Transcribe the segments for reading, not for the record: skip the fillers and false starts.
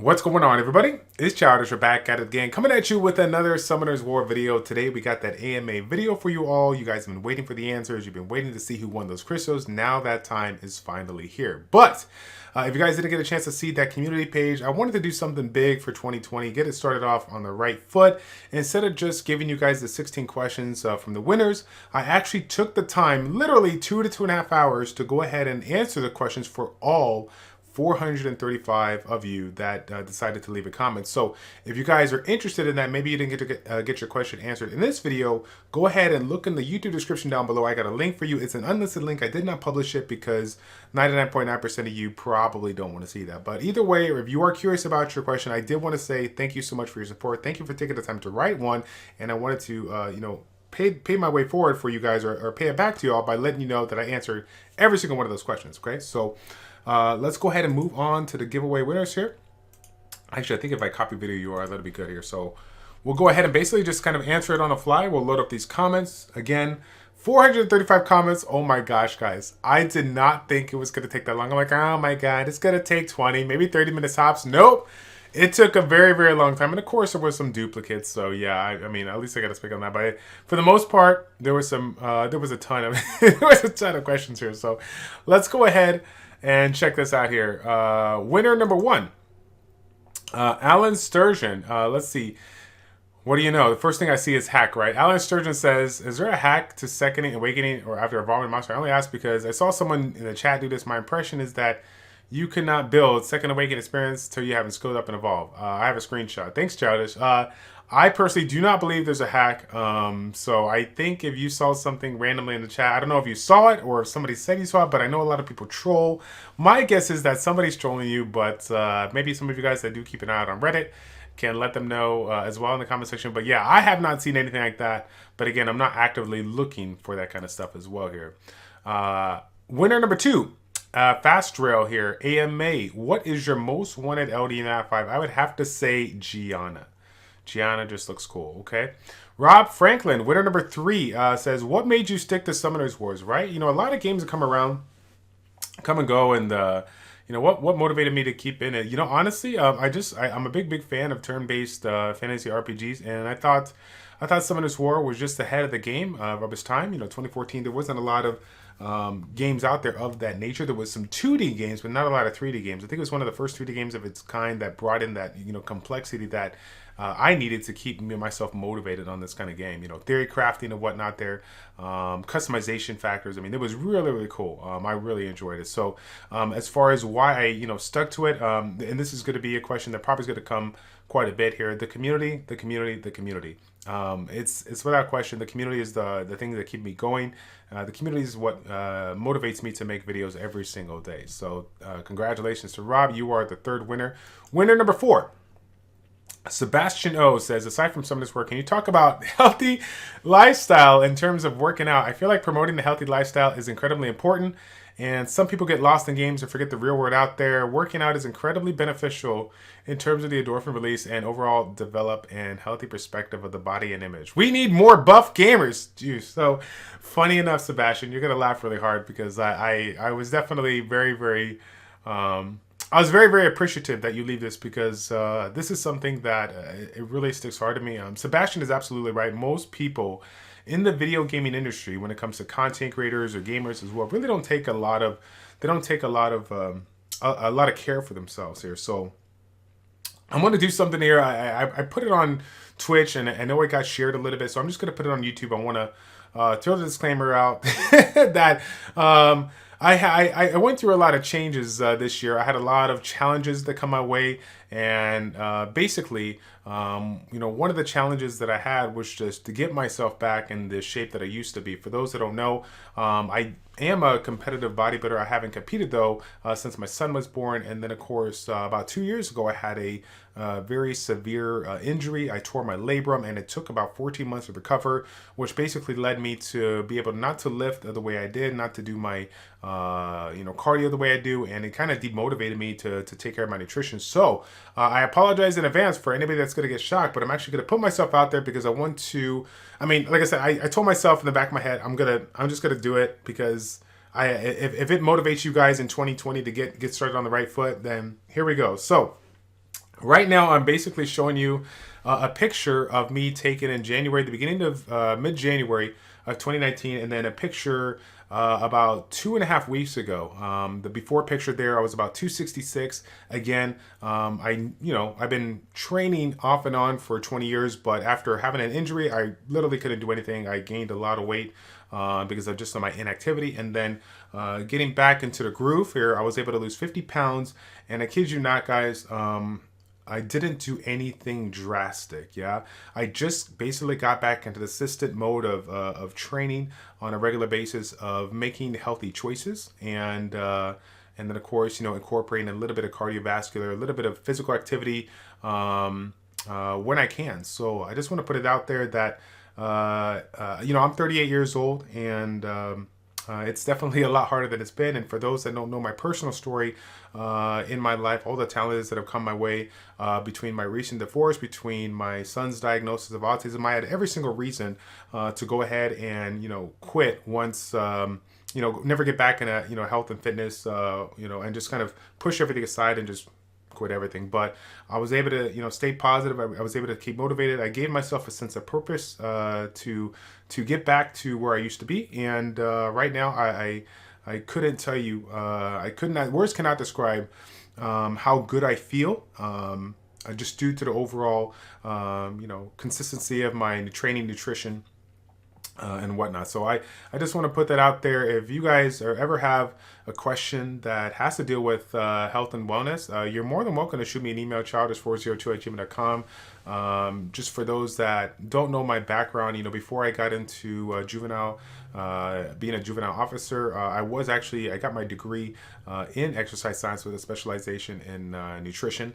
What's going on, everybody? It's Childish. We're back at it again, coming at you with another Summoner's War video. Today we got that AMA video for you all. You guys have been waiting for the answers. You've been waiting to see who won those crystals. Now that time is finally here. But if you guys didn't get a chance to see that community page, I wanted to do something big for 2020, get it started off on the right foot. Instead of just giving you guys the 16 questions from the winners, I actually took the time, literally 2 to 2.5 hours, to go ahead and answer the questions for all 435 of you that decided to leave a comment. So if you guys are interested in that, maybe you didn't get to get your question answered in this video, go ahead and look in the YouTube description down below. I got a link for you. It's an unlisted link. I did not publish it because 99.9% of you probably don't want to see that. But either way, or if you are curious about your question, I did want to say thank you so much for your support. Thank you for taking the time to write one. And I wanted to, pay my way forward for you guys, or pay it back to you all by letting you know that I answered every single one of those questions. Okay, so let's go ahead and move on to the giveaway winners here. Actually, I think if I copy video URL, that'll be good here. So we'll go ahead and basically just kind of answer it on the fly. We'll load up these comments. Again, 435 comments. Oh my gosh, guys. I did not think it was going to take that long. I'm like, oh my God, it's going to take 20, maybe 30 minutes tops. Nope. It took a very, very long time. And of course, there was some duplicates. So yeah, I mean, at least I got to speak on that. But for the most part, there was some, there was a ton of, there was a ton of questions here. So let's go ahead and check this out here. Winner number one, Alan Sturgeon. Let's see. What do you know? The first thing I see is hack, right? Alan Sturgeon says, is there a hack to seconding, awakening, or after evolving monster? I only ask because I saw someone in the chat do this. My impression is that you cannot build second awakening experience until you haven't skilled up and evolved. I have a screenshot. Thanks, Childish. I personally do not believe there's a hack. So I think if you saw something randomly in the chat, I don't know if you saw it or if somebody said you saw it, but I know a lot of people troll. My guess is that somebody's trolling you, but maybe some of you guys that do keep an eye out on Reddit can let them know as well in the comment section. But yeah, I have not seen anything like that. But again, I'm not actively looking for that kind of stuff as well here. Winner number two. Fast Rail here. AMA. What is your most wanted LD in Act 5? I would have to say Gianna. Gianna just looks cool, okay? Robb Franklin, winner number 3, says, what made you stick to Summoner's Wars, right? You know, a lot of games that come around, come and go, and, what motivated me to keep in it? You know, honestly, I'm a big fan of turn-based fantasy RPGs, and I thought Summoner's War was just ahead of the game of its time. 2014, there wasn't a lot of games out there of that nature. There was some 2D games, but not a lot of 3D games. I think it was one of the first 3D games of its kind that brought in that complexity that I needed to keep myself motivated on this kind of game. Theory crafting and whatnot there, customization factors. I mean, it was really cool. I really enjoyed it. So as far as why I stuck to it, and this is going to be a question that probably is going to come quite a bit here. The community. It's without question, the community is the thing that keep me going. The community is what motivates me to make videos every single day. So congratulations to Rob. You are the third winner. Winner number 4. Sebastian Oh says, aside from some of this work, can you talk about healthy lifestyle in terms of working out? I feel like promoting the healthy lifestyle is incredibly important, and some people get lost in games and forget the real world out there. Working out is incredibly beneficial in terms of the endorphin release and overall develop and healthy perspective of the body and image. We need more buff gamers. Jeez. So funny enough, Sebastian, you're going to laugh really hard because I was definitely very I was very appreciative that you leave this because this is something that it really sticks hard to me. Sebastian is absolutely right. Most people in the video gaming industry, when it comes to content creators or gamers as well, really don't take a lot of care for themselves here. So I'm going to do something here. I put it on Twitch, and I know it got shared a little bit, so I'm just going to put it on YouTube. I want to throw the disclaimer out that I went through a lot of changes this year. I had a lot of challenges that come my way, and basically, one of the challenges that I had was just to get myself back in the shape that I used to be. For those that don't know, I am a competitive bodybuilder. I haven't competed though since my son was born, and then of course about 2 years ago I had a very severe injury. I tore my labrum, and it took about 14 months to recover, which basically led me to be able not to lift the way I did, not to do my cardio the way I do, and it kind of demotivated me to take care of my nutrition. So I apologize in advance for anybody that's going to get shocked, but I'm actually going to put myself out there because I want to. I mean, like I said, I told myself in the back of my head, I'm just gonna do it because if it motivates you guys in 2020 to get started on the right foot, then here we go. So Right now, I'm basically showing you a picture of me taken in January, the beginning of mid-January of 2019, and then a picture about 2.5 weeks ago. The before picture there, I was about 266. Again, I've been training off and on for 20 years, but after having an injury, I literally couldn't do anything. I gained a lot of weight because of just my inactivity, and then getting back into the groove here, I was able to lose 50 pounds. And I kid you not, guys. I didn't do anything drastic. Yeah, I just basically got back into the consistent mode of training on a regular basis, of making healthy choices, and then of course incorporating a little bit of cardiovascular, a little bit of physical activity when I can. So I just want to put it out there that I'm 38 years old, and it's definitely a lot harder than it's been. And for those that don't know my personal story in my life, all the challenges that have come my way between my recent divorce, between my son's diagnosis of autism, I had every single reason to go ahead and quit once. Never get back into health and fitness, and just kind of push everything aside and just quit everything. But I was able to stay positive. I was able to keep motivated. I gave myself a sense of purpose to get back to where I used to be. And right now I couldn't tell you, I could not, words cannot describe how good I feel, just due to the overall consistency of my training, nutrition, and whatnot. So I just want to put that out there. If you guys ever have a question that has to deal with health and wellness, you're more than welcome to shoot me an email, childish402@gmail.com. Just for those that don't know my background, before I got into being a juvenile officer, I got my degree in exercise science with a specialization in nutrition.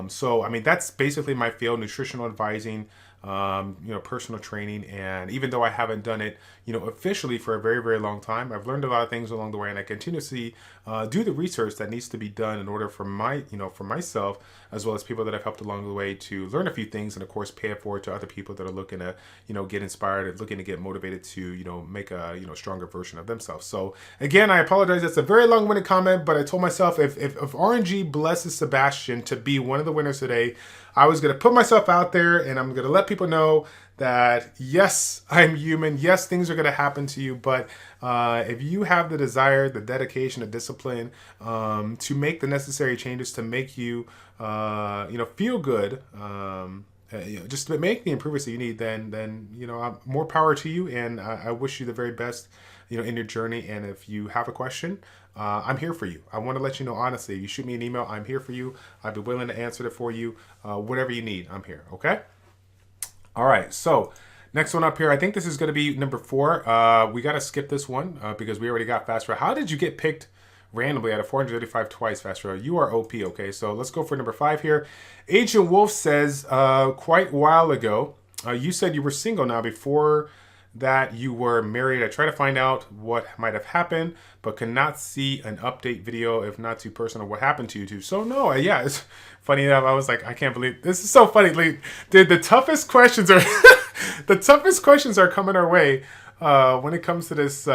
So, I mean, that's basically my field: nutritional advising, personal training. And even though I haven't done it, officially for a very, very long time, I've learned a lot of things along the way, and I continuously do the research that needs to be done in order for for myself, as well as people that I've helped along the way, to learn a few things, and of course pay it forward to other people that are looking to, get inspired and looking to get motivated to, make a, stronger version of themselves. So again, I apologize. That's a very long-winded comment, but I told myself if RNG blesses Sebastian to be one of the winners today, I was going to put myself out there, and I'm going to let people know that yes, I'm human. Yes, things are going to happen to you. But if you have the desire, the dedication, the discipline to make the necessary changes to make you, feel good, just to make the improvements that you need, then more power to you. And I wish you the very best, in your journey. And if you have a question, I'm here for you. I want to let you know honestly. If you shoot me an email, I'm here for you. I'd be willing to answer it for you. Whatever you need, I'm here. Okay. All right. So next one up here, I think this is going to be number 4. We got to skip this one because we already got Fast Row. How did you get picked randomly out of 435 twice, Fast Row? You are OP. Okay. So let's go for number 5 here. Agent Wolf says, quite a while ago, you said you were single. Now, before that you were married. I try to find out what might have happened, but cannot see an update video if not too personal. What happened to you two? So no, yeah, it's funny enough. I was like, I can't believe this is so funny. Like, dude, the toughest questions are the toughest questions are coming our way when it comes to this.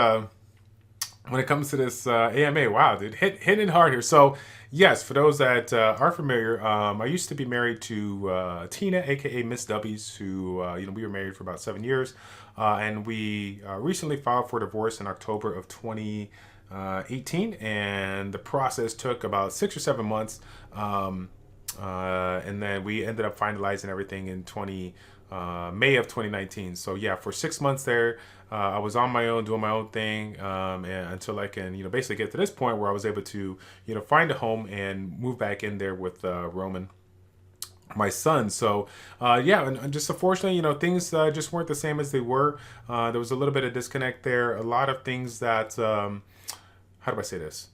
AMA. Wow, dude, hitting hard here. So yes, for those that are familiar, I used to be married to Tina, aka Miss W's, who we were married for about 7 years, and we recently filed for divorce in October of 2018, and the process took about 6 or 7 months, and then we ended up finalizing everything in May of 2019. So yeah, for 6 months there, I was on my own, doing my own thing, and until I can, basically get to this point where I was able to, find a home and move back in there with Roman, my son. So yeah, and just unfortunately, things just weren't the same as they were. There was a little bit of disconnect there. A lot of things that, how do I say this?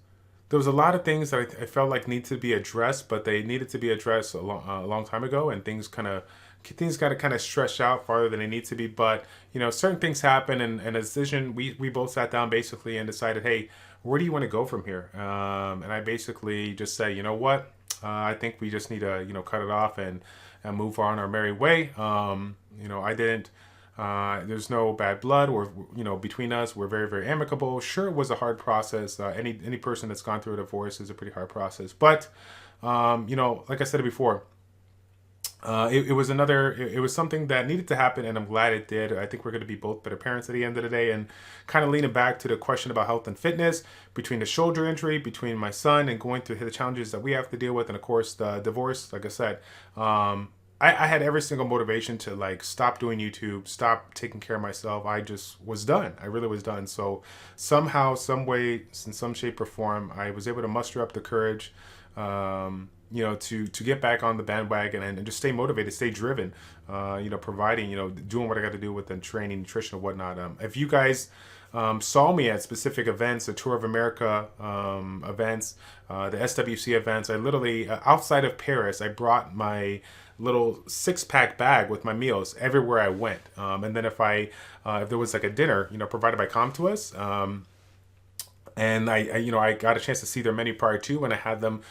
There was a lot of things that I felt like needed to be addressed, but they needed to be addressed a long time ago, and things got to kind of stretch out farther than they need to be. But certain things happen, and a decision, we both sat down basically and decided, hey, where do you want to go from here? And I basically just said, you know what, I think we just need to cut it off and move on our merry way. I didn't. There's no bad blood or between us. We're very, very amicable. Sure, it was a hard process. Any person that's gone through a divorce is a pretty hard process. But like I said before, It was another, it was something that needed to happen, and I'm glad it did. I think we're going to be both better parents at the end of the day. And kind of leaning back to the question about health and fitness, between the shoulder injury, between my son and going through the challenges that we have to deal with, and of course the divorce, like I said, I had every single motivation to like stop doing YouTube, stop taking care of myself. I just was done. I really was done. So somehow, some way, in some shape or form, I was able to muster up the courage, to get back on the bandwagon and just stay motivated, stay driven, providing, doing what I got to do with the training, nutrition, and whatnot. If you guys saw me at specific events, the Tour of America events, the SWC events, I literally, outside of Paris, I brought my little 6-pack bag with my meals everywhere I went. And then if there was like a dinner, provided by Comtois, and I got a chance to see their menu prior to, and I had them,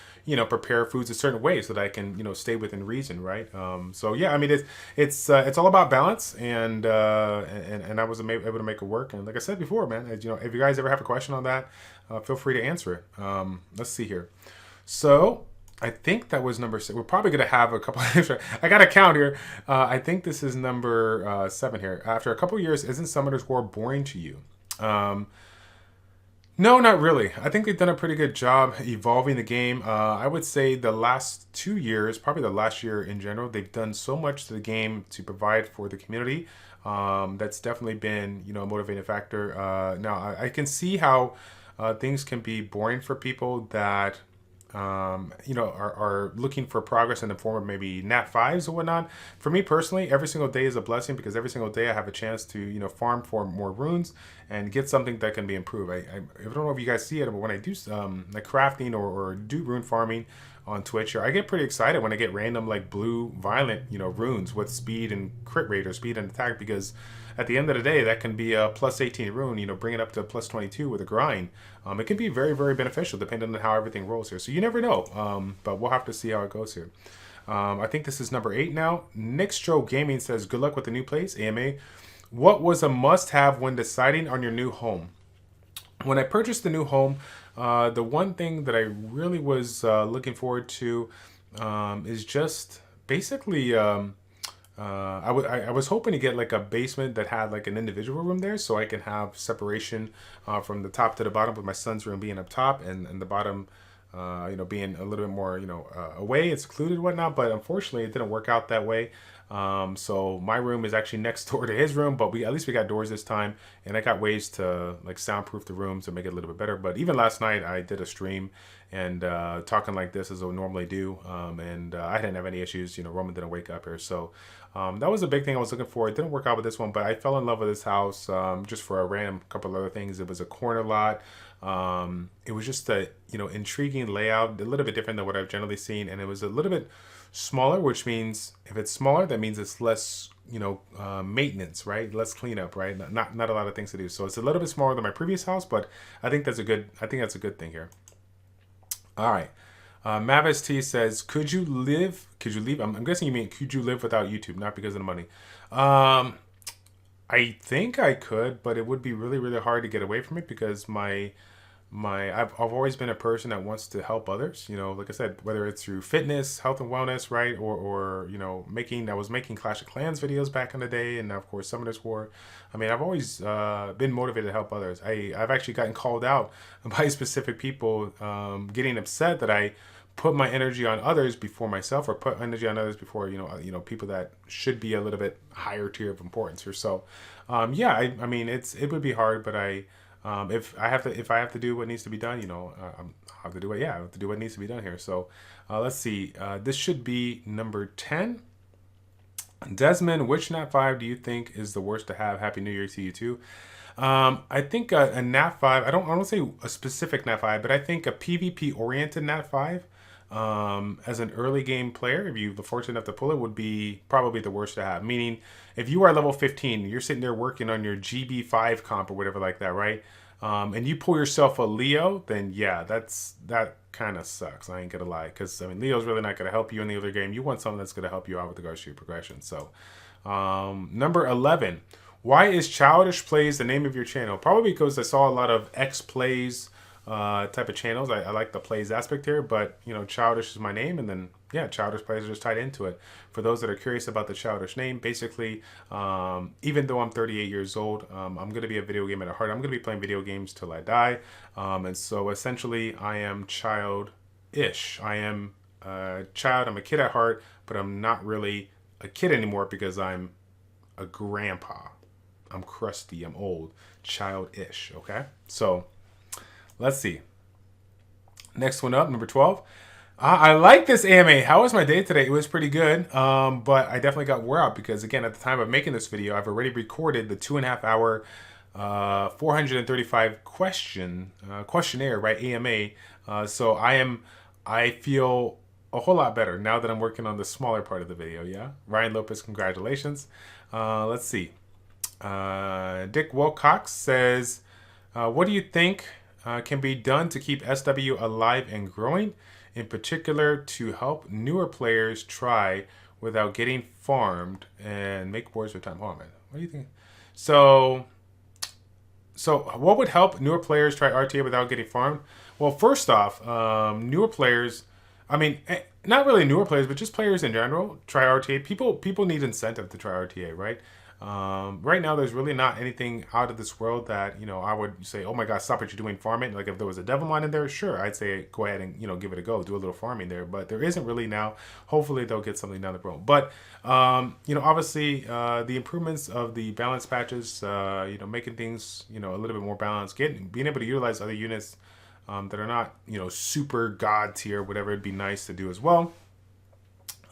prepare foods a certain way so that I can, stay within reason, right? So yeah, I mean, it's all about balance, and I was able to make it work. And like I said before, man, if you guys ever have a question on that, feel free to answer it. Let's see here. So I think that was number 6. We're probably going to have a couple extra. I got to count here. I think this is number 7 here. After a couple years, isn't Summoners War boring to you? No, not really. I think they've done a pretty good job evolving the game. I would say the last 2 years, probably the last year in general, they've done so much to the game to provide for the community. That's definitely been, a motivating factor. Now, I can see how things can be boring for people that are looking for progress in the form of maybe Nat 5s or whatnot. For me personally, every single day is a blessing, because every single day I have a chance to, farm for more runes and get something that can be improved. I don't know if you guys see it, but when I do like crafting or do rune farming on Twitch, I get pretty excited when I get random like blue violent, runes with speed and crit rate or speed and attack, because at the end of the day, that can be a plus 18 rune, bring it up to plus 22 with a grind. It can be very, very beneficial depending on how everything rolls here. So you never know, but we'll have to see how it goes here. I think this is number 8 now. Nixtro Gaming says, good luck with the new place, AMA. What was a must-have when deciding on your new home? When I purchased the new home, the one thing that I really was looking forward to is just basically... I was hoping to get like a basement that had like an individual room there, so I can have separation from the top to the bottom, with my son's room being up top and the bottom, being a little bit more, away and secluded and whatnot. But unfortunately, it didn't work out that way. So my room is actually next door to his room, but at least we got doors this time, and I got ways to like soundproof the room to make it a little bit better. But even last night I did a stream and talking like this as I would normally do, and I didn't have any issues. Roman didn't wake up here, so that was a big thing I was looking for. It didn't work out with this one, but I fell in love with this house just for a random couple of other things. It was a corner lot. It was just a intriguing layout, a little bit different than what I've generally seen, and it was a little bit smaller, which means if it's smaller, that means it's less maintenance, right? Less cleanup, right? Not a lot of things to do. So it's a little bit smaller than my previous house, but I think that's a good thing here. All right. Mavis T says, could you leave? I'm guessing you mean, could you live without YouTube? Not because of the money. I think I could, but it would be really, really hard to get away from it, because I've always been a person that wants to help others, like I said, whether it's through fitness, health and wellness, right? Or I was making Clash of Clans videos back in the day, and now of course Summoners War. I mean, I've always been motivated to help others. I've actually gotten called out by specific people getting upset that I put my energy on others before myself, or put energy on others before people that should be a little bit higher tier of importance or so. I mean, it would be hard, but if I have to do what needs to be done, I have to do it. Yeah, I have to do what needs to be done here. So let's see. This should be number 10. Desmond, which Nat 5 do you think is the worst to have? Happy New Year to you too. I think a Nat 5. I don't want to say a specific Nat 5, but I think a PvP oriented Nat 5. As an early game player, if you're fortunate enough to pull it, would be probably the worst to have. Meaning, if you are level 15, you're sitting there working on your GB5 comp or whatever like that, right? And you pull yourself a Leo, then yeah, that kind of sucks. I ain't gonna lie, because I mean, Leo's really not gonna help you in the other game. You want someone that's gonna help you out with regards to your progression. So, number 11. Why is ChildishPlays the name of your channel? Probably because I saw a lot of X plays type of channels. I like the plays aspect here, but you know, Childish is my name, and then yeah, Childish Plays are just tied into it. For those that are curious about the Childish name, basically, even though I'm 38 years old, I'm going to be a video game at heart. I'm going to be playing video games till I die, and so essentially, I am childish. I am a child. I'm a kid at heart, but I'm not really a kid anymore because I'm a grandpa. I'm crusty. I'm old. Childish. Okay, so let's see. Next one up, number 12. I like this AMA. How was my day today? It was pretty good, but I definitely got wore out because, again, at the time of making this video, I've already recorded the 2.5 hour 435 questionnaire, right? AMA. So I feel a whole lot better now that I'm working on the smaller part of the video. Yeah, Ryan Lopez, congratulations. Let's see. Dick Wilcox says, "What do you think can be done to keep SW alive and growing? In particular, to help newer players try without getting farmed and make boards with time." Oh man, what do you think? So what would help newer players try RTA without getting farmed? Well, first off, newer players, I mean, not really newer players, but just players in general, try RTA. People need incentive to try RTA, right? Right now, there's really not anything out of this world that, you know, I would say, oh my God, stop what you're doing, farm it. Like if there was a devil mine in there, sure, I'd say go ahead and, you know, give it a go, do a little farming there. But there isn't really now. Hopefully they'll get something down the road. But, you know, obviously the improvements of the balance patches, you know, making things, you know, a little bit more balanced, being able to utilize other units that are not, you know, super god tier, whatever, it'd be nice to do as well.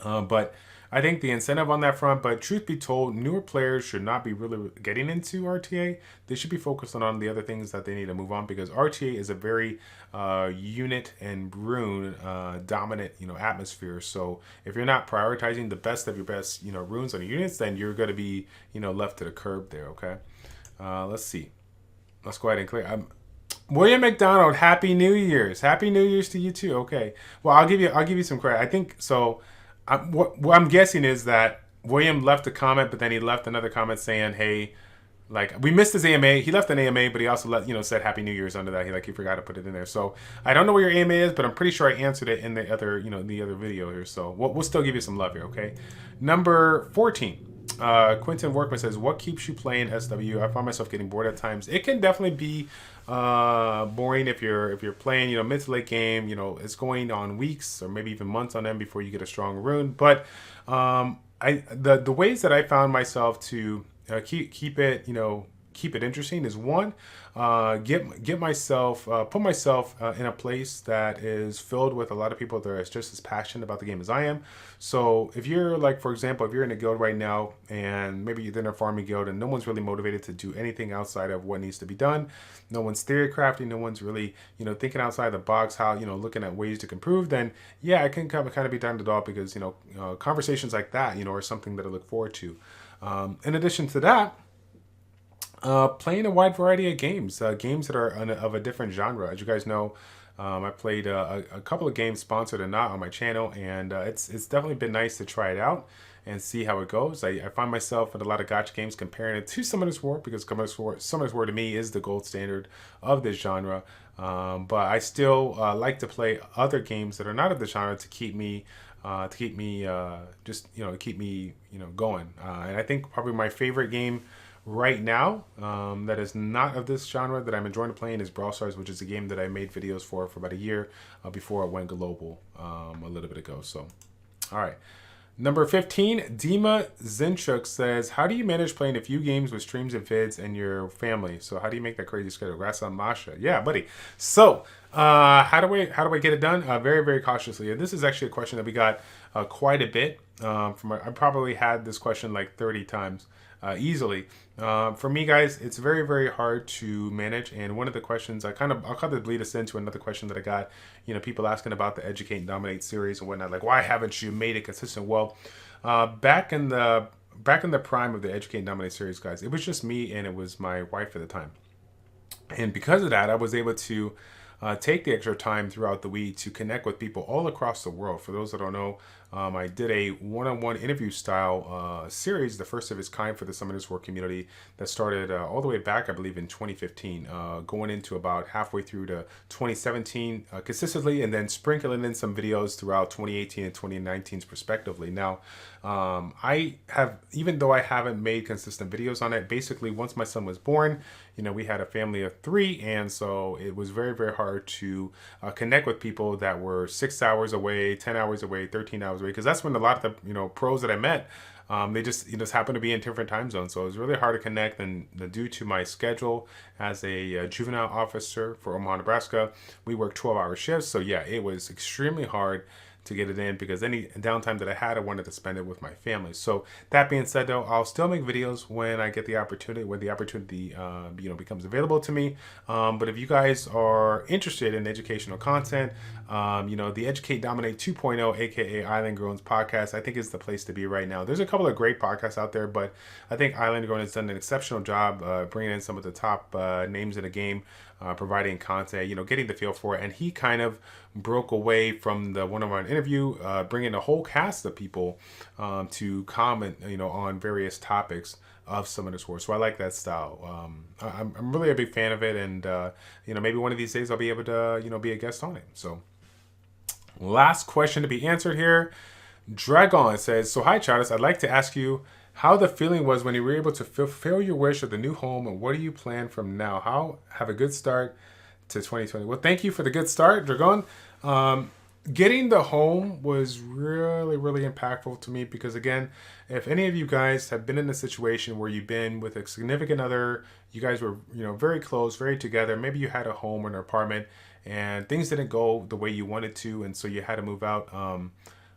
But I think the incentive on that front, but truth be told, newer players should not be really getting into RTA. They should be focusing on the other things that they need to move on, because RTA is a very unit and rune dominant, you know, atmosphere. So if you're not prioritizing the best of your best, you know, runes on your units, then you're going to be, you know, left to the curb there. Okay, let's see. Let's go ahead and clear. William McDonald, Happy New Year's. Happy New Year's to you too. Okay. Well, I'll give you some credit. I think so. What I'm guessing is that William left a comment, but then he left another comment saying, "Hey, like we missed his AMA." He left an AMA, but he also said Happy New Year's under that. He forgot to put it in there. So I don't know where your AMA is, but I'm pretty sure I answered it in the other video here. So we'll still give you some love here. Okay. Number 14. Quentin Workman says, "What keeps you playing SW? I find myself getting bored at times. It can definitely be boring if you're playing, you know, mid to late game. You know, it's going on weeks or maybe even months on end before you get a strong rune. But the ways that I found myself to keep it interesting is one, put myself in a place that is filled with a lot of people that are just as passionate about the game as I am. So if you're like, for example, if you're in a guild right now and maybe you're in a farming guild and no one's really motivated to do anything outside of what needs to be done, no one's theory crafting, no one's really, you know, thinking outside the box, how, you know, looking at ways to improve, then yeah, it can kind of be time to dog, because, you know, conversations like that, you know, are something that I look forward to. In addition to that, playing a wide variety of games, games that are of a different genre. As you guys know, I played a couple of games sponsored or not on my channel, and it's definitely been nice to try it out and see how it goes. I find myself in a lot of gacha games comparing it to Summoner's War, because Summoner's War to me is the gold standard of this genre. But I still like to play other games that are not of the genre to keep me going. And I think probably my favorite game right now that is not of this genre that I'm enjoying playing is Brawl Stars, which is a game that I made videos for about a year before it went global a little bit ago. So, all right. Number 15, Dima Zinchuk says, "How do you manage playing a few games with streams and vids and your family? So how do you make that crazy schedule?" Congrats on Masha. Yeah, buddy. So how do I get it done? Very, very cautiously. And this is actually a question that we got quite a bit. I probably had this question like 30 times. Easily. For me, guys, it's very, very hard to manage. And one of the questions I'll kind of lead us into another question that I got, you know, people asking about the Educate and Dominate series and whatnot, like, why haven't you made it consistent? Well, back in the prime of the Educate and Dominate series, guys, it was just me and it was my wife at the time. And because of that, I was able to take the extra time throughout the week to connect with people all across the world. For those that don't know, I did a one-on-one interview style series, the first of its kind for the Summoners War community that started all the way back, I believe, in 2015, going into about halfway through to 2017 consistently, and then sprinkling in some videos throughout 2018 and 2019 respectively. Now, I have, even though I haven't made consistent videos on it, basically once my son was born, we had a family of 3, and so it was very, very hard to connect with people that were 6 hours away, 10 hours away, 13 hours away, because that's when a lot of the pros that I met, they just happened to be in different time zones. So it was really hard to connect, and due to my schedule as a juvenile officer for Omaha, Nebraska, we worked 12-hour shifts. So yeah, it was extremely hard to get it in, because any downtime that I had, I wanted to spend it with my family. So that being said, though, I'll still make videos when I get the opportunity, when the opportunity becomes available to me. But if you guys are interested in educational content, the Educate Dominate 2.0, aka Island Grown's podcast, I think is the place to be right now. There's a couple of great podcasts out there, but I think Island Grown has done an exceptional job bringing in some of the top names in the game, providing content, getting the feel for it. And he kind of broke away from the one-on-one interview, bringing a whole cast of people to comment, on various topics of Summoners War. So I like that style. I'm really a big fan of it, and maybe one of these days I'll be able to be a guest on it. So last question to be answered here. Dragon says, so hi Chaotis, I'd like to ask you how the feeling was when you were able to fulfill your wish of the new home, and what do you plan from now? Have a good start to 2020. Well, thank you for the good start, Dragon. Getting the home was really, really impactful to me, because again, if any of you guys have been in a situation where you've been with a significant other, you guys were very close, very together, maybe you had a home or an apartment and things didn't go the way you wanted to, and so you had to move out.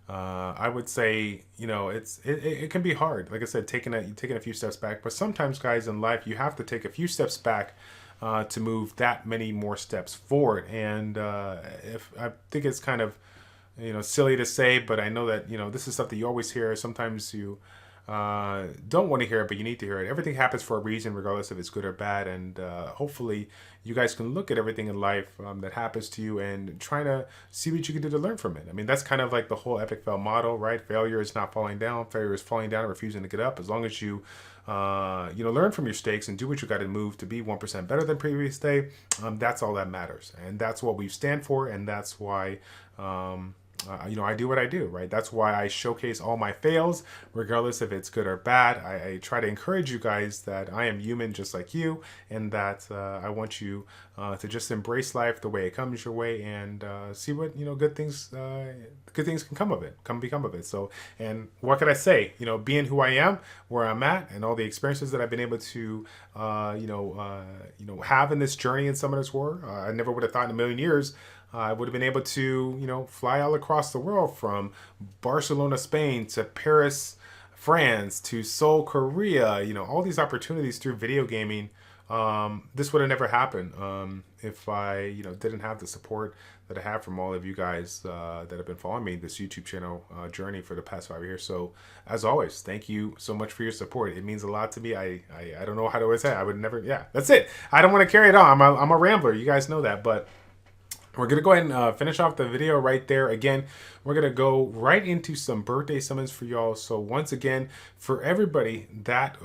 I would say, it can be hard. Like I said, taking a few steps back. But sometimes, guys, in life, you have to take a few steps back to move that many more steps forward. And if I think it's kind of, silly to say, but I know that, this is stuff that you always hear. Sometimes you don't want to hear it, but you need to hear it. Everything happens for a reason, regardless if it's good or bad. And hopefully you guys can look at everything in life that happens to you and try to see what you can do to learn from it. I mean, that's kind of like the whole epic fail model, right? Failure is not falling down. Failure is falling down and refusing to get up. As long as you learn from your mistakes and do what you got to move to be 1% better than previous day, that's all that matters. And that's what we stand for. And that's why, I do what I do, right? That's why I showcase all my fails, regardless if it's good or bad. I try to encourage you guys that I am human just like you, and that I want you to just embrace life the way it comes your way, and see what, good things can become of it. So, and what can I say? Being who I am, where I'm at, and all the experiences that I've been able to, have in this journey in Summoners War, I never would have thought in a million years I would have been able to, fly all across the world, from Barcelona, Spain, to Paris, France, to Seoul, Korea, all these opportunities through video gaming. This would have never happened if I, didn't have the support that I have from all of you guys that have been following me, this YouTube channel journey for the past 5 years. So, as always, thank you so much for your support. It means a lot to me. I don't know how to say it. I would never, that's it. I don't want to carry it on. I'm a rambler. You guys know that, but we're going to go ahead and finish off the video right there. Again, we're going to go right into some birthday summons for y'all. So once again, for everybody that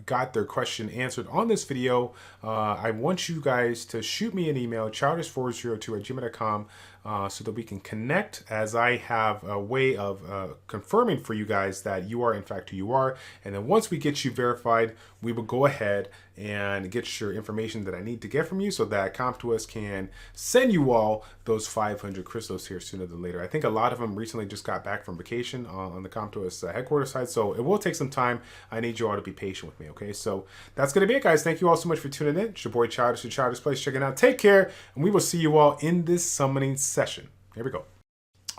got their question answered on this video, I want you guys to shoot me an email, childish402@gmail.com, so that we can connect, as I have a way of confirming for you guys that you are in fact who you are. And then once we get you verified, we will go ahead and get your information that I need to get from you, so that CompToUs can send you all those 500 crystals here sooner than later. I think a lot of them recently just got back from vacation on the CompToUs headquarters side, so it will take some time. I need you all to be patient with me, okay? So that's going to be it, guys. Thank you all so much for tuning in. It's your boy Childish, the ChildishPlays, checking out. Take care, and we will see you all in this summoning session. Here we go.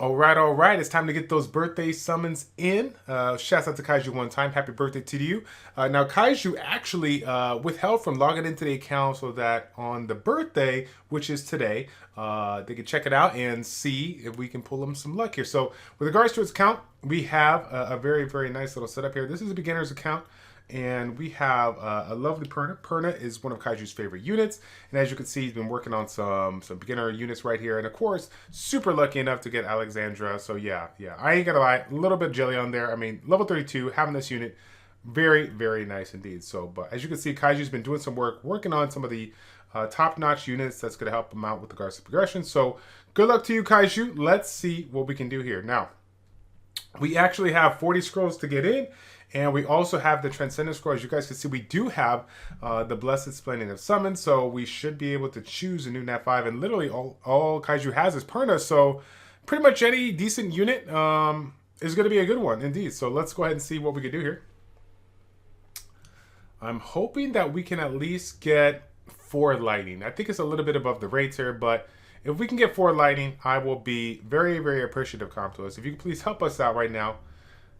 All right. It's time to get those birthday summons in. Shouts out to Kaiju one time. Happy birthday to you. Now, Kaiju actually withheld from logging into the account so that on the birthday, which is today, they can check it out and see if we can pull them some luck here. So with regards to his account, we have a very, very nice little setup here. This is a beginner's account. And we have a lovely Perna. Perna is one of Kaiju's favorite units. And as you can see, he's been working on some beginner units right here. And of course, super lucky enough to get Alexandra. So yeah. I ain't gonna lie, a little bit jelly on there. I mean, level 32, having this unit, very, very nice indeed. So, but as you can see, Kaiju's been doing some work, working on some of the top-notch units that's going to help him out with regards to progression. So good luck to you, Kaiju. Let's see what we can do here. Now, we actually have 40 scrolls to get in, and we also have the Transcendent Scroll. As you guys can see, we do have the Blessed Splendid of Summon, so we should be able to choose a new Nat 5, and literally all Kaiju has is Perna, so pretty much any decent unit is going to be a good one, indeed. So let's go ahead and see what we can do here. I'm hoping that we can at least get 4 lightning. I think it's a little bit above the rates here, but if we can get 4 lightning, I will be very, very appreciative, Comptos. If you could please help us out right now,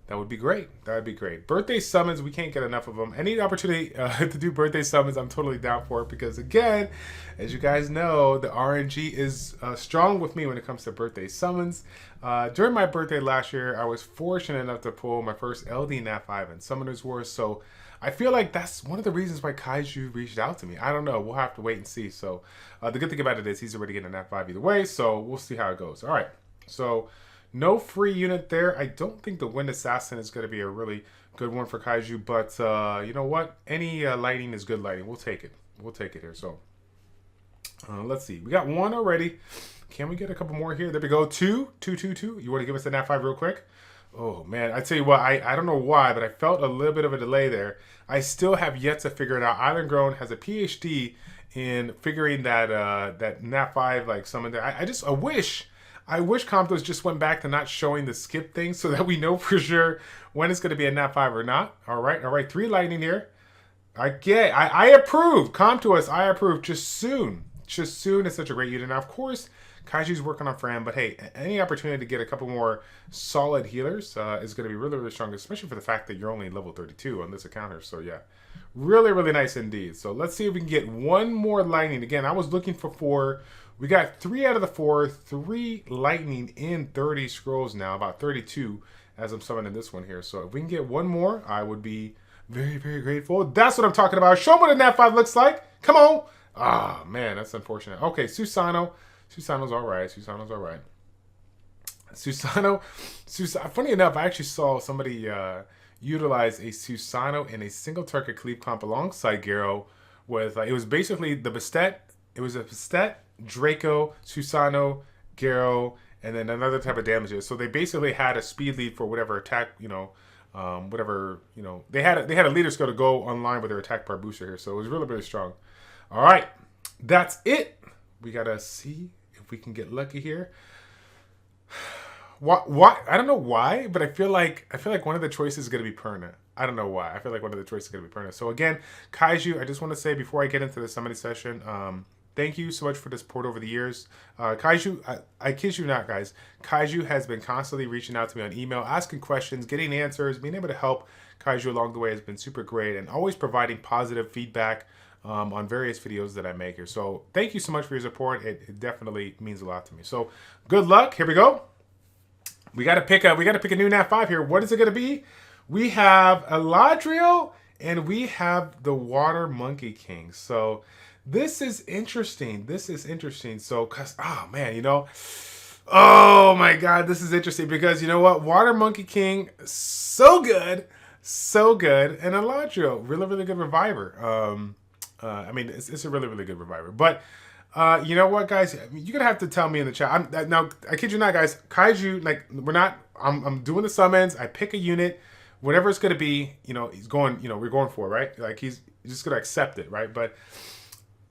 that would be great. That would be great. Birthday summons, we can't get enough of them. Any opportunity to do birthday summons, I'm totally down for it because, again, as you guys know, the RNG is strong with me when it comes to birthday summons. During my birthday last year, I was fortunate enough to pull my first LD Nat 5 in Summoners Wars, so I feel like that's one of the reasons why Kaiju reached out to me. I don't know. We'll have to wait and see. So the good thing about it is he's already getting a Nat 5 either way, so we'll see how it goes. All right. So no free unit there. I don't think the Wind Assassin is going to be a really good one for Kaiju, but you know what? Any lightning is good lightning. We'll take it. We'll take it here. So let's see. We got 1 already. Can we get a couple more here? There we go. 2. You want to give us the Nat 5 real quick? Oh, man. I tell you what, I don't know why, but I felt a little bit of a delay there. I still have yet to figure it out. Island Grown has a PhD in figuring that that Nat 5 like summon there. I wish Comptos just went back to not showing the skip thing so that we know for sure when it's going to be a Nat 5 or not. All right. 3 lightning here. I approve. Comptos, I approve. Just soon is such a great unit. Now, of course, Kaiju's working on Fran, but hey, any opportunity to get a couple more solid healers is going to be really, really strong, especially for the fact that you're only level 32 on this account here. So yeah, really, really nice indeed. So let's see if we can get 1 more lightning. Again, I was looking for 4. We got 3 out of the 4, 3 lightning in 30 scrolls now, about 32 as I'm summoning this one here. So if we can get 1 more, I would be very, very grateful. That's what I'm talking about. Show me what a Nat 5 looks like. Come on. Ah, man, that's unfortunate. Okay, Susano. Susano's all right. Susano. Funny enough, I actually saw somebody utilize a Susano in a single target cleave comp alongside Garo with, it was basically the Bastet. It was a Bastet, Draco, Susano, Garo, and then another type of damages. So they basically had a speed lead for whatever attack, they had a leader skill to go online with their attack bar booster here. So it was really, really strong. All right, that's it. We gotta see if we can get lucky here. Why? I don't know why, but I feel like one of the choices is gonna be Perna. I don't know why. I feel like one of the choices is gonna be Perna. So again, Kaiju, I just want to say before I get into the summoning session, thank you so much for the support over the years. Kaiju, I kid you not, guys. Kaiju has been constantly reaching out to me on email, asking questions, getting answers, being able to help Kaiju along the way has been super great, and always providing positive feedback on various videos that I make here. So thank you so much for your support. It definitely means a lot to me. So good luck. Here we go. We gotta pick a new Nat 5 here. What is it gonna be? We have Eladriel and we have the Water Monkey King. So this is interesting. So, oh man, oh my God, this is interesting because you know what? Water Monkey King, so good. And Eladriel, really, really good reviver. I mean, it's a really, really good reviver. But you know what, guys? You're gonna have to tell me in the chat. Now, I kid you not, guys. Kaiju, like, I'm doing the summons. I pick a unit, whatever it's gonna be. He's going. We're going for, right? Like, he's just gonna accept it, right? But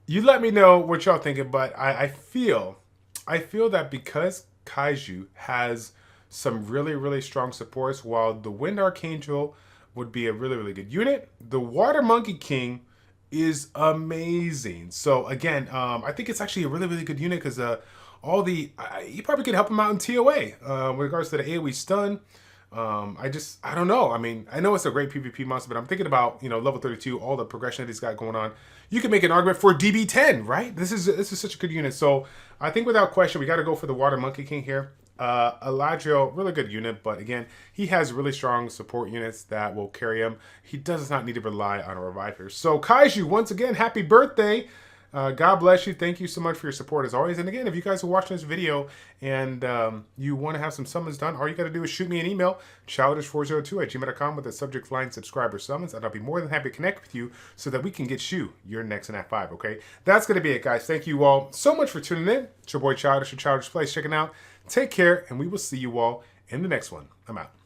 you let me know what y'all thinking. But I feel that because Kaiju has some really, really strong supports, while the Wind Archangel would be a really, really good unit, the Water Monkey King is amazing. So again, I think it's actually a really, really good unit because you probably could help him out in TOA with regards to the AoE stun. I don't know. I mean, I know it's a great PvP monster, but I'm thinking about, level 32, all the progression that he's got going on. You can make an argument for DB10, right? This is such a good unit. So I think without question, we got to go for the Water Monkey King here. Elijah, really good unit, but again, he has really strong support units that will carry him. He does not need to rely on a revive here. So Kaiju, once again, happy birthday. God bless you. Thank you so much for your support as always. And again, if you guys are watching this video and you want to have some summons done, all you got to do is shoot me an email, childish402@gmail.com with the subject line subscriber summons, and I'll be more than happy to connect with you so that we can get you your next in F5, okay? That's going to be it, guys. Thank you all so much for tuning in. It's your boy Childish or Childish Plays checking out. Take care, and we will see you all in the next one. I'm out.